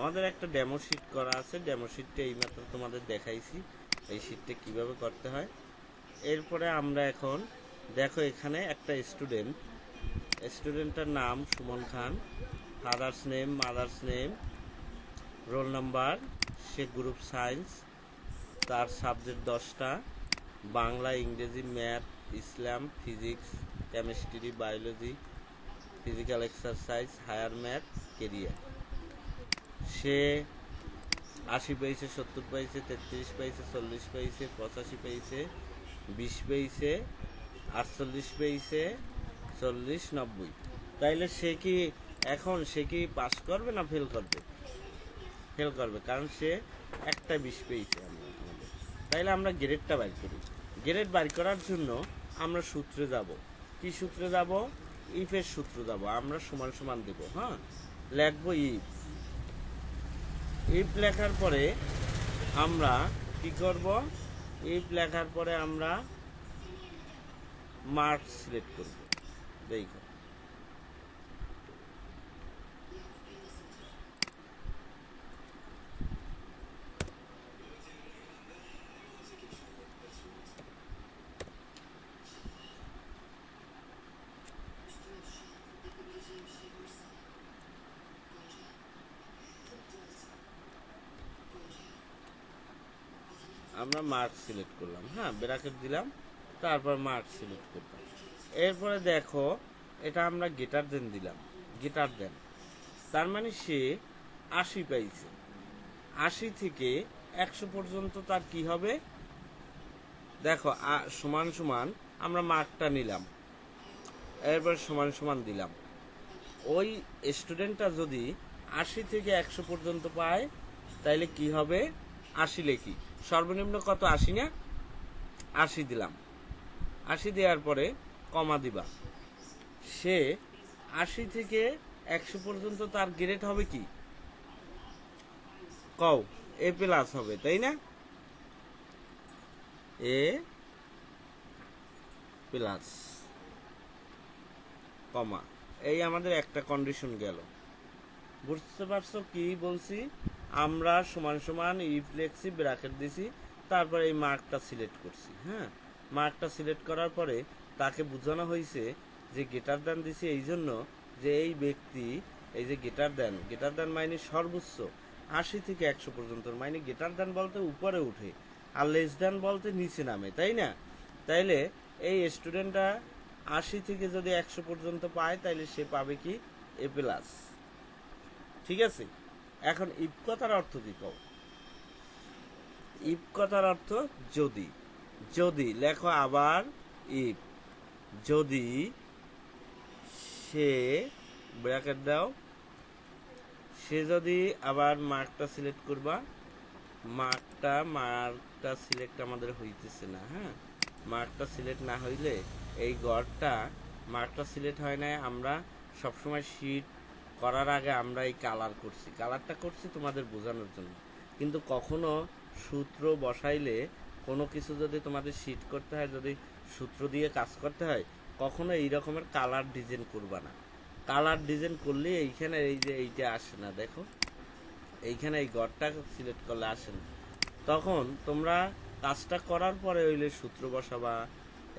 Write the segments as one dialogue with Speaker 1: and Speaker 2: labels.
Speaker 1: আমাদের একটা demo sheet করা আছে, ডেমো শিটটা এইমাত্র তোমাদের দেখাইছি এই শিটটা কিভাবে করতে হয়। এরপরে আমরা এখন দেখো এখানে একটা স্টুডেন্টের নাম Suman Khan, father's name, mother's name, roll number, সে গ্রুপ সায়েন্স, তার সাবজেক্ট 10টা, বাংলা, ইংরেজি, ম্যাথ, ইসলাম, physics, chemistry, biology, physical exercise, higher math, career. সে 80 পেয়েছে, 70 পেয়েছে, 33 পেয়েছে, 40 পেয়েছে, 85 পেয়েছে, 20 পেয়েছে, 48 পেয়েছে, 40, 90। তাইলে সে কি পাস করবে না ফেল করবে? ফেল করবে, কারণ সে একটা 20 পেয়েছে। তাইলে আমরা গ্রেডটা বাইর করি। গ্রেড বাইর করার জন্য আমরা সূত্রে যাব। কি সূত্রে যাব? ইফের সূত্র যাব। আমরা সমান সমান দেব। হ্যাঁ, লিখবো ইফ লেখার পরে আমরা কি করব? ইফ লেখার পরে আমরা মার্ক সিলেক্ট করব। দেখো আমরা মার্ক সিলেক্ট করলাম, হ্যাঁ, ব্র্যাকেট দিলাম, তারপর মার্ক সিলেক্ট করলাম। এরপরে দেখো এটা আমরা গেটার দেন দিলাম, গেটার দেন, তার মানে সে 80 পাইছে। 80 থেকে 100 পর্যন্ত তার কি হবে? দেখো সমান সমান আমরা মার্কটা নিলাম, এরপর সমান সমান দিলাম। ওই স্টুডেন্টটা যদি 80 থেকে 100 পর্যন্ত পায় তাইলে কি হবে? 80 লেখি, সর্বনিম্ন কত? 80 না? 80 দিলাম। 80 দেওয়ার পরে কমা দিবা। সে 80 থেকে 100 পর্যন্ত তার গ্রেড হবে কি? কও, এ প্লাস হবে, তাই না? এ প্লাস, কমা। এই আমাদের একটা কন্ডিশন গেল। বুঝতে পারছো কি বলছি? আমরা সমান সমান ইফ লেখছি, ব্র্যাকেট দিছি, তারপরে এই মার্কটা সিলেক্ট করছি। হ্যাঁ, মার্কটা সিলেক্ট করার পরে তাকে বোঝানো হয়েছে যে গেটার দান দিছি এই জন্য যে এই ব্যক্তি এই যে গেটার দান মানে সর্বোচ্চ 80 থেকে 100 পর্যন্ত, মানে গেটার দান বলতে উপরে উঠে, আর লেস দান বলতে নিচে নামে, তাই না? তাইলে এই স্টুডেন্টটা 80 থেকে যদি 100 পর্যন্ত পায় তাইলে সে পাবে কি? এ প্লাস। ঠিক আছে, এখন ইফ কথার অর্থ কি কও? ইফ কথার অর্থ যদি। যদি লেখো আবার ইফ, যদি সে, ব্র্যাকেট দাও, সে যদি, আবার মার্কটা সিলেক্ট করবা, মার্কটা সিলেক্ট আমাদের হইতেছে না। হ্যাঁ, মার্কটা সিলেক্ট না হইলে এই গড়টা, মার্কটা সিলেক্ট হয় না। আমরা সবসময় শিট করার আগে আমরা এই কালারটা করছি তোমাদের বোঝানোর জন্য। কিন্তু কখনো সূত্র বসাইলে কোনো কিছু যদি তোমাদের শিট করতে হয়, যদি সূত্র দিয়ে কাজ করতে হয়, কখনো এই রকমের কালার ডিজাইন করবা না। কালার ডিজাইন করলে এইখানে এই যে এইটা আসে না, দেখো এইখানে এই গড়টা সিলেক্ট করলে আসে না। তখন তোমরা কাজটা করার পরে হইলে সূত্র বসাবা,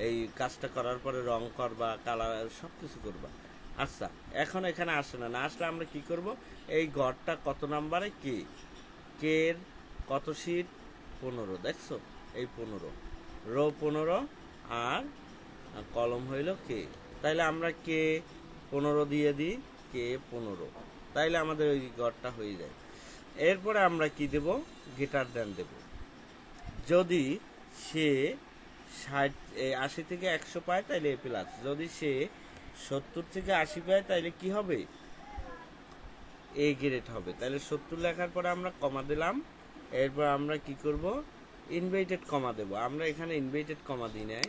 Speaker 1: এই কাজটা করার পরে রং করবা, কালার সব কিছু করবা। আচ্ছা, এখন এখানে আসে না, না আসলে আমরা কি করব? এই গড়টা কত নাম্বারে? কে এর কত শিট? 15, দেখছো? এই 15, রো 15 আর কলম হইল কে। তাইলে আমরা কে 15 দিয়ে দিই, কে 15, তাইলে আমাদের ওই গড়টা হয়ে যায়। এরপরে আমরা কি দেব? গেটার দেন দেব। যদি সে 80 থেকে 100 পায় তাইলে এ প্লাস, যদি সে 70 থেকে 80 পায় তাইলে কি হবে? এ গ্রেড হবে। তাহলে 70 লেখার পরে আমরা কমা দিলাম। এরপর আমরা কি করব? ইনভার্টেড কমা দেব। আমরা এখানে ইনভার্টেড কমা দিই নাই,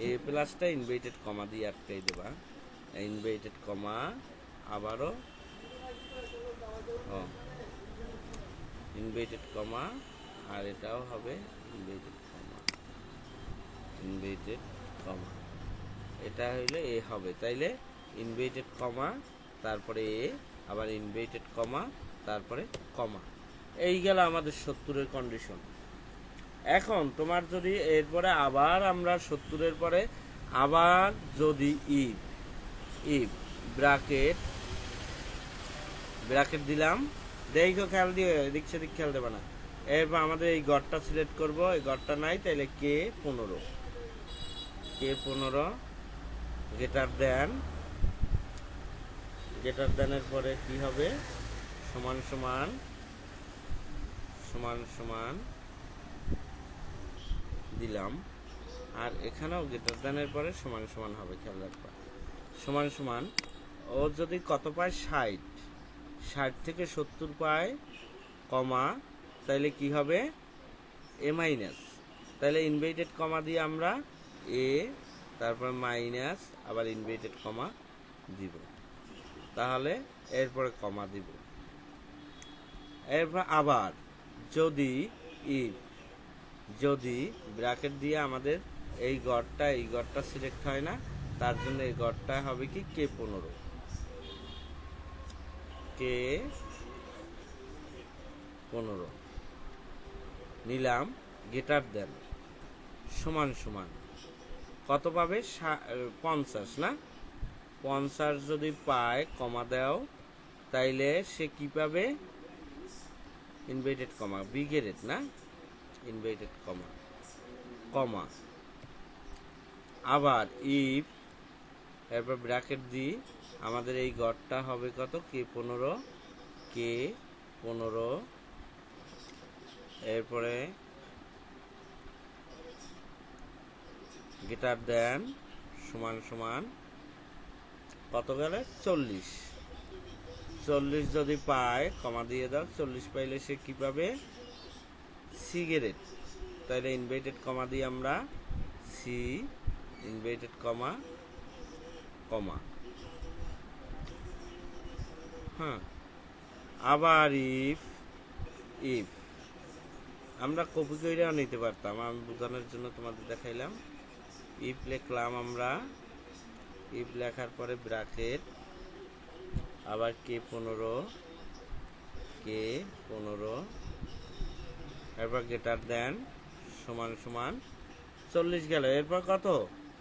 Speaker 1: এ প্লাসটা ইনভার্টেড কমা দিয়ে আটকাই দেবা। ইনভার্টেড কমা, আবারও ইনভার্টেড কমা, আর এটাও হবে ইনভার্টেড কমা, এটা হইলে এ হবে। তাইলে ইনভার্টেড কমা, তারপরে এ, আবার ইনভার্টেড কমা, তারপরে কমা। এই গেল আমাদের 70-এর কন্ডিশন। এখন তোমার যদি এরপরে আবার আমরা 70-এর পরে আবার যদি ইফ ইফ ব্র্যাকেট ব্র্যাকেট দিলাম, দেখো খেয়াল দিয়ে এদিক সেদিক খেয়াল দেবে না। এরপর আমাদের এই ঘরটা সিলেক্ট করব, এই ঘরটা নাই, তাইলে K15 গ্রেটার দেনের পরে কি হবে, সমান সমান সমান সমান দিলাম, আর এখানেও গ্রেটার দেনের পরে সমান সমান হবে, খেয়াল রাখবা। সমান সমান ও যদি কত পায় 60 থেকে 70 পায়, কমা, তাইলে কি হবে এ মাইনাস, তাহলে ইনভার্টেড কমা দিয়ে আমরা এ, তারপর মাইনাস, আবার ইনভার্টেড কমা দিব, তাহলে এরপরে কমা দিব। এরপর আবার যদি ব্র্যাকেট দিয়ে আমাদের এই ঘরটা সিলেক্ট হয় না, তার জন্য এই ঘরটা হবে কি K15 নিলাম, গ্রেটার দেন সমান সমান কত পাবে 50 না, 50 যদি পায়, কমা দাও, তাইলে সে কি পাবে, ইনভার্টেড কমা বিগেরেট না, ইনভার্টেড কমা আবার ইফ, এরপর ব্র্যাকেট দিই, আমাদের এই ঘরটা হবে কত K15, এরপরে গ্রেটার দেন সমান সমান কত গেলে 40 যদি পায়, কমা দিয়ে দাও, 40 পাইলে সে কি পাবে, সিগারেট, তাহলে ইনভার্টেড কমা দিয়ে আমরা সি, ইনভার্টেড কমা হ্যাঁ। আবার ইফ আমরা কপি কইরাও নিতে পারতাম, আমি বোঝানোর জন্য তোমাদের দেখাইলাম। ইফ লিখলাম আমরা, ইফ লেখার পরে ব্র্যাকেট, আবার K15 এরপর গ্রেটার দেন সমান সমান 40 গেল, এরপর কত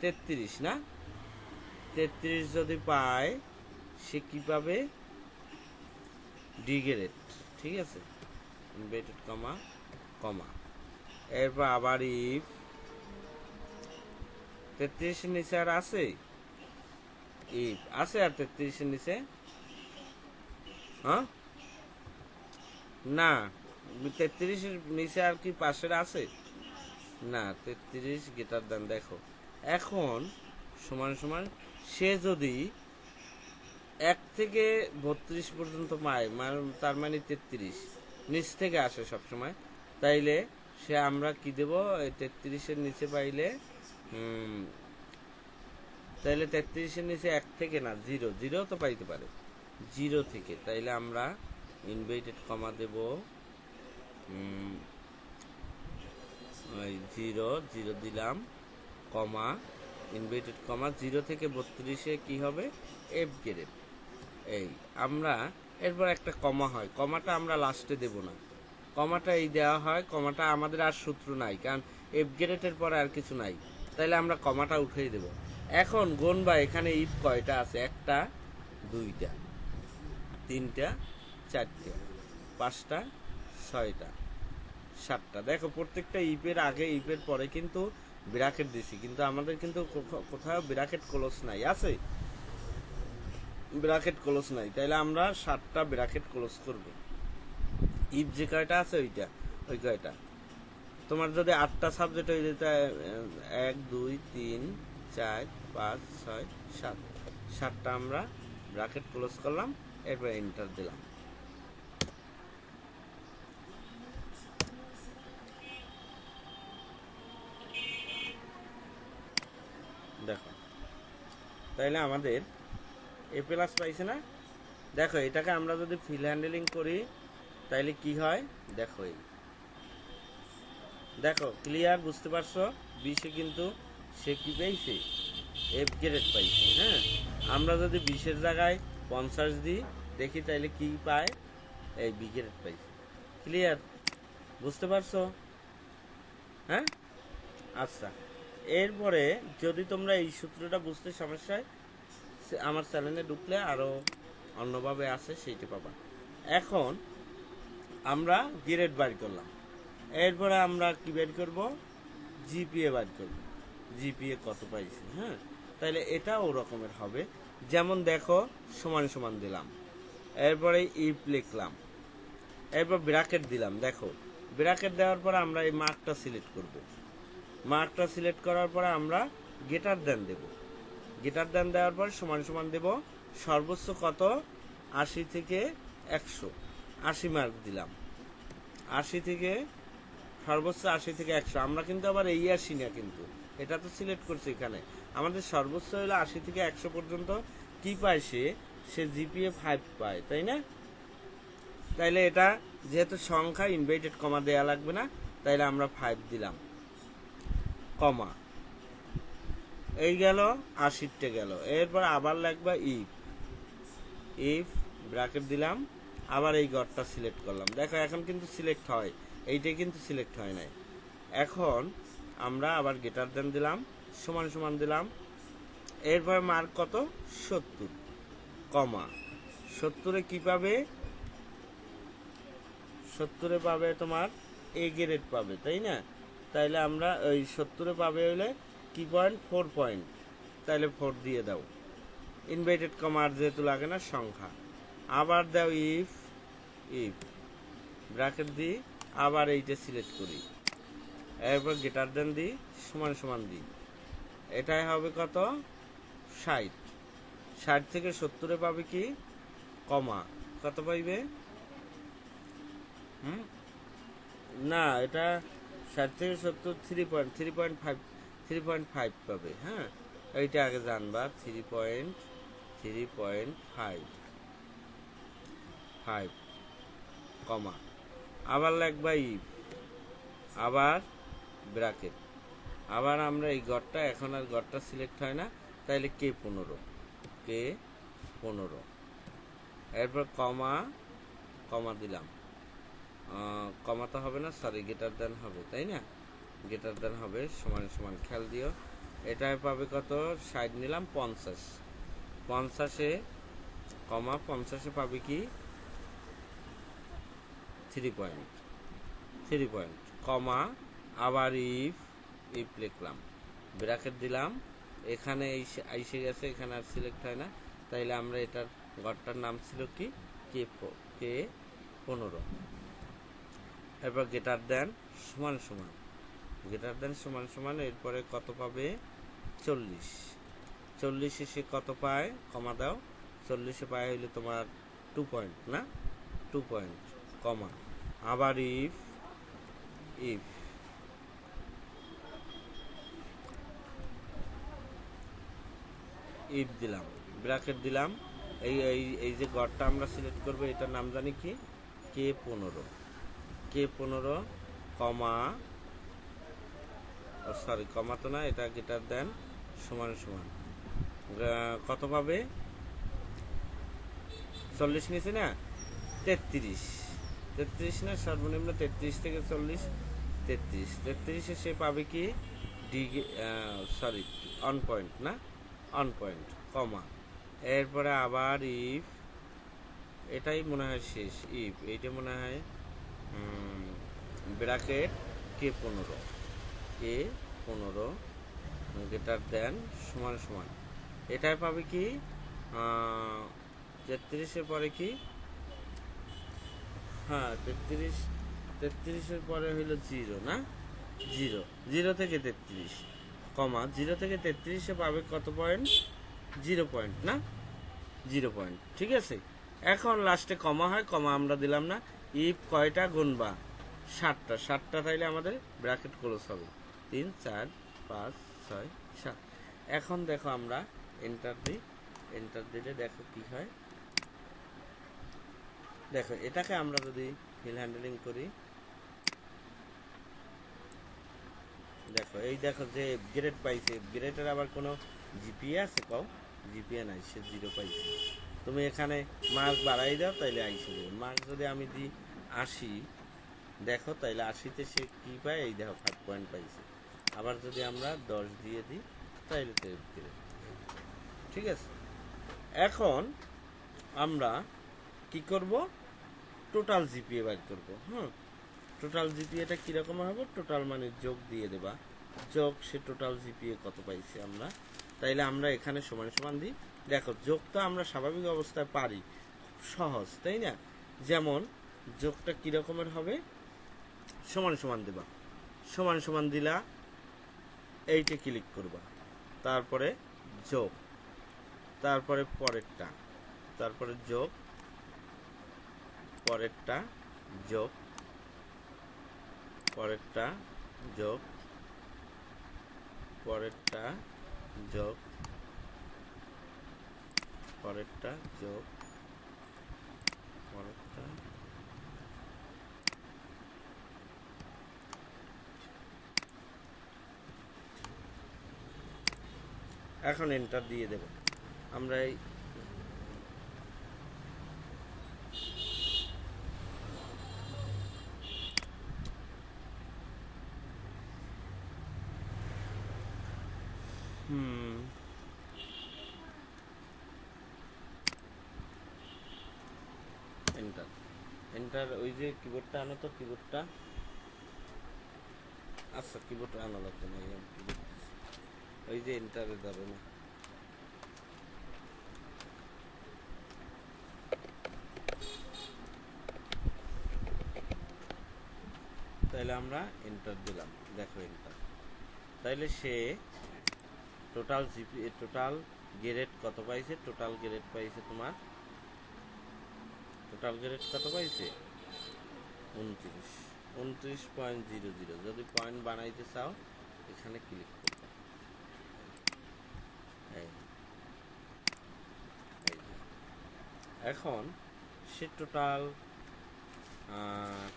Speaker 1: 33 না, 33 যদি পায়, সে কি পাবে, ডিগ্রেড, ঠিক আছে, ইনভার্টেড কমা এরপর আবার ইফ 33 এর নিচে আর আছে, ইফ আছে আর 33 এর নিচে, হ্যাঁ না, 33 এর নিচে আর কি পাশের আছে না, 33 গ্রেটার দেন, দেখো এখন সমান সমান সে যদি 1 থেকে 32 পর্যন্ত পায়, তার মানে 33 নিচ থেকে আসে সব সময়, তাইলে সে আমরা কি দেব, 33 এর নিচে পাইলে, তাইলে 33 এর নিচে 1 থেকে না, 0 তো পাইতে পারে, 0 থেকে, তাইলে আমরা ইনভার্টেড কমা দেব, 0 দিলাম, কমা, ইনভার্টেড কমা, 0 থেকে 32-এ কি হবে, এফ গ্রেড। এই আমরা এরপর একটা কমা হয়, কমাটা আমরা লাস্টে দেব না, কমাটা এই দেওয়া হয়, কমাটা আমাদের আর সূত্র নাই, কারণ এফ গ্রেডের পরে আর কিছু নাই, তাইলে আমরা কমাটা উঠেই দেব। এখন গুনবা, এখানে ইফ কয়টা আছে, 1টা 2টা 3টা 4টা 5টা 6টা 7টা, দেখো প্রত্যেকটা ইফের আগে ইফের পরে কিন্তু ব্র্যাকেট দিছি, কিন্তু আমাদের কিন্তু কোথাও ব্র্যাকেট ক্লোজ নাই, আছে ব্র্যাকেট ক্লোজ নাই, তাইলে আমরা 7টা ব্র্যাকেট ক্লোজ করব। ইফ যে কয়টা আছে ওই কয়টা, তোমার যদি 8টা সাবজেক্ট হয়ে যেত, 1 2 3 4 5 6 7, 7টা আমরা ব্র্যাকেট ক্লোজ করলাম, এরপর এন্টার দিলাম। দেখো তাইলে আমাদের এ প্লাস পাইছে না, দেখো এটাকে আমরা যদি ফিল হ্যান্ডেলিং করি তাইলে কি হয়, দেখো দেখো ক্লিয়ার, বুঝতে পারছো, 20-এ কিন্তু সে কি পাইছে, এফ গ্রেড পাইছে। হ্যাঁ, আমরা যদি 20-এর জায়গায় 50 দিই, দেখি তাইলে কি পায়, এই বি গ্রেড পাইছে। ক্লিয়ার? বুঝতে পারছো? হ্যাঁ, আচ্ছা। এরপরে যদি তোমরা এই সূত্রটা বুঝতে সমস্যা হয়, আমার চ্যানেলে ঢুকলে আরও অন্যভাবে আছে, সেইটা পাবা। এখন আমরা গ্রেড বার করলাম, এরপরে আমরা কি বের করব? জিপিএ বার করব, জিপিএ কত পাইছে। হ্যাঁ, তাহলে এটা ও রকমের হবে। যেমন দেখো, সমান সমান দিলাম, এরপরে ইফ লিখলাম, এরপর ব্র্যাকেট দিলাম। দেখো, ব্র্যাকেট দেওয়ার পরে আমরা এই মার্কটা সিলেক্ট করব। মার্কটা সিলেক্ট করার পরে আমরা গ্রেটার দেন দেব। গ্রেটার দেন দেওয়ার পর সমান সমান দেব, সর্বোচ্চ কত? 80 থেকে 100, 80 মার্ক দিলাম। 80 থেকে সর্বোচ্চ 80 থেকে 100। আমরা কিন্তু আবার এই 80 না, কিন্তু এটা তো সিলেক্ট করছি এখানে। আমাদের সর্বোচ্চ হলো 80 থেকে 100 পর্যন্ত। কি পায় সে জিপিএ 5 পায়, তাই না? তাইলে এটা যেহেতু সংখ্যা, ইনভার্টেড কমা দেয়া লাগবে না, তাইলে আমরা 5 দিলাম, কমা, এই গেল 80টা গেল। এরপর আবার লাগবে ইফ, ইফ ব্র্যাকেট দিলাম, আবার এই ঘরটা সিলেক্ট করলাম। দেখো এখন কিন্তু সিলেক্ট হয়, এইটাই কিন্তু সিলেক্ট হয় নাই। এখন আমরা আবার গ্রেটার দেন দিলাম, সমান সমান দিলাম, এরপর মার্ক কত? 70, কমা, 70-এ কি পাবে? 70-এ পাবে তোমার এ গ্রেড পাবে, তাই না? তাইলে আমরা ওই 70-এ পাবে হলে কি পয়েন্ট? 4 পয়েন্ট। তাইলে 4 দিয়ে দাও, ইনভার্টেড কমা আর যেহেতু লাগে না, সংখ্যা। আবার দাও ইফ, ইফ ব্র্যাকেট দিই, আবার এইটা সিলেক্ট করি, এরপর গ্রেটার দেন দিই, সমান সমান দিই, এটাই হবে কত? 60। 60 থেকে 70-এ পাবে কি? কমা, কত পাইবে? না, এটা 60 থেকে 70, 3.5, 3.5 পাবে। হ্যাঁ, এইটা আগে জানবা। 3.5, কমা, আবার লাগবা ইফ, আবার ব্র্যাকেট, আবার আমরা এই ঘরটা, এখন আর ঘরটা সিলেক্ট হয় না, তাইলে K15, K15, এরপর কমা, কমা দিলাম, কমা তো হবে না, সরি, গ্রেটার দেন হবে, তাই না? গ্রেটার দেন হবে, সমান সমান, খেয়াল দিও। এটাই পাবে কত? 60 নিলাম, 50, 50-এ কমা, 50-এ পাবে কি? 3 পয়েন্ট, কমা, আবার ইফ, ইফ লিখলাম, ব্র্যাকেট দিলাম, এখানে এসে গেছে, এখানে আর সিলেক্ট হয় না, তাইলে আমরা এটার ঘরটার নাম ছিল কি? K15। এরপর গ্রেটার দেন সমান সমান, গ্রেটার দেন সমান সমান, এরপরে কত পাবে? 40। 40-এ সে কত পায়? কমা দাও, 40-এ পায় হইলে তোমার 2 পয়েন্ট, না? 2 পয়েন্ট, কমা, আবার ইফ, ইফ ইফ দিলাম, ব্র্যাকেট দিলাম, এই এই এই যে ঘরটা আমরা সিলেক্ট করবো, এটার নাম জানি কি? K15, K15, কমা, সরি, কমা তো না, এটা গ্রেটার দেন সমান সমান, কত পাবে? 40 নিচে না, 33, 33 না, সর্বনিম্ন 33 থেকে 40, 33, 33-এ সে পাবে কি? ডি, সরি, অন পয়েন্ট, না, অন পয়েন্ট, কমা, এরপরে আবার ইফ, এটাই মনে হয় শেষ, ইফ, এইটা মনে হয় bracket K15, K15, greater than সমান সমান, এটাই পাবে কি? 33-এর পরে কি? হ্যাঁ, 33-এর পরে হইল 0, না? 0 থেকে 33, কমা, 0 থেকে 33-এ পাবে কত পয়েন্ট? 0 পয়েন্ট, না? 0 পয়েন্ট, ঠিক আছে। এখন লাস্টে কমা হয়, কমা আমরা দিলাম না। ইফ কয়টা গুনবা? 7টা, 7টা, তাইলে আমাদের ব্র্যাকেট ক্লোজ হবে। 3, 4, 5, 6, 7। এখন দেখো আমরা এন্টার দিই, এন্টার দিলে দেখো কি হয়। দেখো, এটাকে আমরা যদি ফিল হ্যান্ডলিং করি, দেখো, এই দেখো যে গ্রেড পাইছে, গ্রেডের আবার কোনো জিপিএ আছে? কও, জিপিএ নাই, সে 0 পাইছে। তুমি এখানে মার্ক বাড়াই দাও তাইলে আইসে দেবে। মার্ক যদি আমি দিই 80, দেখো তাইলে 80-তে সে কী পায়, এই দেখো 5 পয়েন্ট পাইছে। আবার যদি আমরা 10 দিয়ে দিই তাইলে তো ঠিক আছে। এখন আমরা কি করব, টোটাল জিপিএ বের করব। টোটাল জিপিএটা কীরকম হবে, টোটাল মানে যোগ দিয়ে দেবা, যোগ সে টোটাল জিপিএ কত পাইছে আমরা, তাইলে আমরা এখানে সমান সমান দিই। দেখো যোগটা আমরা স্বাভাবিক অবস্থায় পারি, সহজ তাই না। যেমন যোগটা কীরকমের হবে, সমান সমান দেবা, সমান সমান দিলা, এইটা ক্লিক করবা, তারপরে যোগ, তারপরে পরেরটা, তারপরে যোগ, পরেরটা যোগ, পরেরটা যোগ, পরেরটা যোগ, পরেরটা যোগ, পরেরটা। এখন এন্টার দিয়ে দেব। আমরা এই এন্টার, এন্টার, ওই যে কিবোর্ডটা আনো তো, কিবোর্ডটা, আচ্ছা কিবোর্ড আনা লাগবে না, কিবোর্ড ওই যে এন্টারে ধরো না, তাইলে আমরা এন্টার দিলাম, দেখো এন্টার, তাইলে সে টোটাল জিপি, টোটাল গ্রেড কত পাইছে, টোটাল গ্রেড পাইছে তোমার, টোটাল গ্রেড কত পাইছে 29, 29.00। যদি পয়েন্ট বানাইতে চাও এখানে ক্লিক করবে, এখন সে টোটাল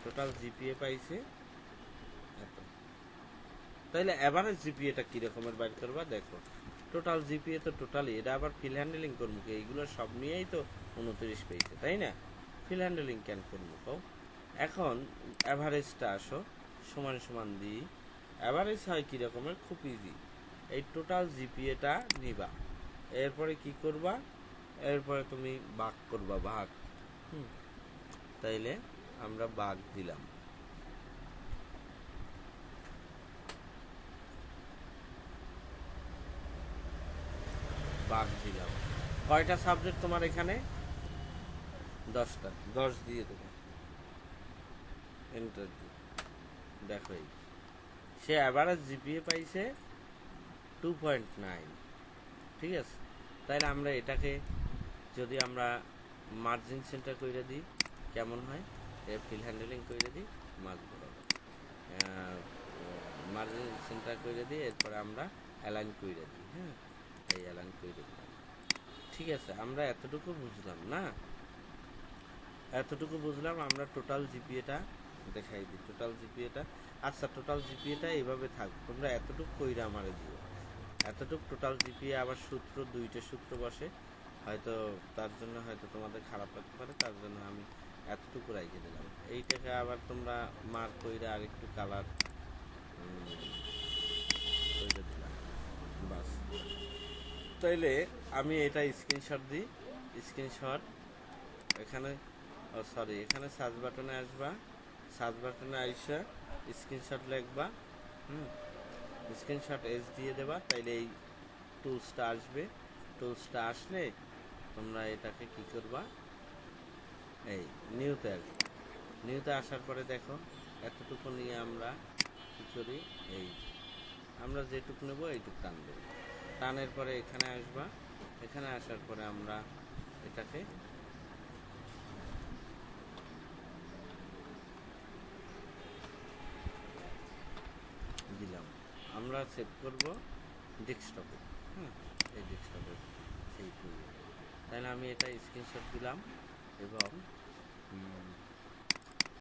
Speaker 1: টোটাল জিপিএ পাইছে এত। তাইলে এভারেজ জিপিএটা কী রকমের বাইর করবা, দেখো টোটাল জিপিএ তো টোটালি, এটা আবার ফিল হ্যান্ডেলিং করবো কি, এইগুলো সব নিয়েই তো 29 পেয়েছে তাই না, ফিল হ্যান্ডেলিং কেন করবো কও। এখন অ্যাভারেজটা আসো, সমান সমান দিই, অ্যাভারেজ হয় কী রকমের, খুব ইজি, এই টোটাল জিপিএটা নিবা, এরপরে কি করবা, এরপরে তুমি ভাগ করবা, ভাগ, তাইলে আমরা ভাগ দিলাম, ভাগ দিলাম। কয়টা সাবজেক্ট তোমার এখানে, 10টা, 10 দিয়ে দেবো, এন্টার দিয়ে দেখো এই সে অ্যাভারেজ জিপিএ পাইছে 2.9, ঠিক আছে। তাইলে আমরা এটাকে যদি আমরা মার্জিন সেন্টার করে দিই কেমন হয়, ফিল হ্যান্ডেলিং করে দিই, মার্ক বরাবর মার্জিন সেন্টার করে দিই, এরপরে আমরা অ্যালাইন করে দিই, এই অ্যালাইন করে দিলাম, ঠিক আছে। আমরা এতটুকু বুঝলাম না, এতটুকু বুঝলাম। আমরা টোটাল জিপিএটা দেখাই দিই, টোটাল জিপিএটা, আচ্ছা টোটাল জিপিএটা এইভাবে থাক, তোমরা এতটুকু কইরা আমারে দিও, এতটুকু টোটাল জিপিএ, আবার সূত্র, 2টা সূত্র বসে, হয়তো তার জন্য হয়তো তোমাদের খারাপ লাগতে পারে, তার জন্য আমি এতটুকু রাইখে দিলাম। এইটাকে আবার তোমরা মার্ক কইরা আরেকটু কালার কইরা দিলাম, বাস। তাইলে আমি এটা স্ক্রিনশট দিই, স্ক্রিনশট, এখানে সরি, এখানে সার্চ বাটনে আসবা, সার্চ বাটনে আইসা স্ক্রিনশট লিখবা, স্ক্রিনশট এস দিয়ে দেবা, তাইলে এই টুলসটা আসবে, টুলসটা আসলে তোমরা এটাকে কি করবা, এই নিউতে আসবে, নিউতে আসার পরে দেখো এতটুকু নিয়ে আমরা কি করি, এই আমরা যেটুকু নেব এইটুকু টান দেব, টানের পরে এখানে আসবা, এখানে আসার পরে আমরা এটাকে দিলাম, আমরা সেভ করব ডেস্কটপে, এই ডেস্কটপে সেই করব। তাহলে আমি এটা স্ক্রিনশট দিলাম এবং